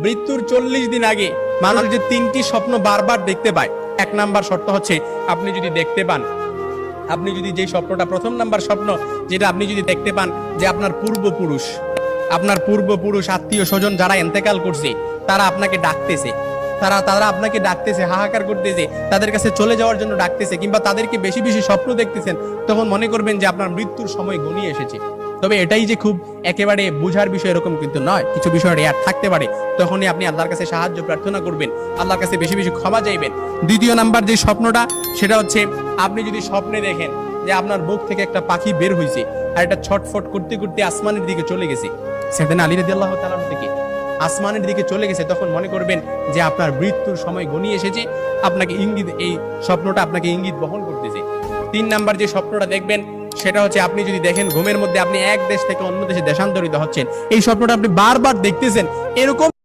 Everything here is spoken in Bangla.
মৃত্যুর 40 দিন আগে মানুষ যে 3টি স্বপ্ন বারবার দেখতে পায়, 1 নাম্বার শর্ত হচ্ছে আপনি যদি দেখতে পান, আপনি যদি যে স্বপ্নটা, প্রথম নাম্বার স্বপ্ন যেটা আপনি যদি দেখতে পান যে আপনার পূর্বপুরুষ আত্মীয় স্বজন যারা ইন্তেকাল করছে তারা আপনাকে ডাকতেছে, তারা আপনাকে ডাকতেছে, হাহাকার করতেছে, তাদের কাছে চলে যাওয়ার জন্য ডাকতেছে, কিংবা তাদেরকে বেশি বেশি স্বপ্ন দেখতেছেন, তখন মনে করবেন যে আপনার মৃত্যুর সময় ঘনিয়ে এসেছে। তবে এটাই যে খুব একেবারে বুঝার বিষয় এরকম কিন্তু নয়, কিছু বিষয় রেয়ার থাকতে পারে। তখনই আপনি আল্লাহর কাছে সাহায্য প্রার্থনা করবেন, আল্লাহর কাছে বেশি বেশি ক্ষমা চাইবেন। দ্বিতীয় নাম্বার যে স্বপ্নটা সেটা হচ্ছে আপনি যদি স্বপ্নে দেখেন যে আপনার বুক থেকে একটা পাখি বের হয়েছে আর এটা ছটফট করতে করতে আসমানের দিকে চলে গেছে, সাইয়েদনা আলী রাদিয়াল্লাহু তাআলা থেকে আসমানের দিকে চলে গেছে, তখন মনে করবেন যে আপনার মৃত্যুর সময় ঘনিয়ে এসেছে, আপনাকে ইঙ্গিত, এই স্বপ্নটা আপনাকে ইঙ্গিত বহন করতেছে। 3 নাম্বার যে স্বপ্নটা দেখবেন সেটা হচ্ছে আপনি যদি দেখেন ঘুমের মধ্যে আপনি এক দেশ থেকে অন্য দেশে দেশান্তরিত হচ্ছেন, এই স্বপ্নটা আপনি বারবার দেখতেছেন, এরকম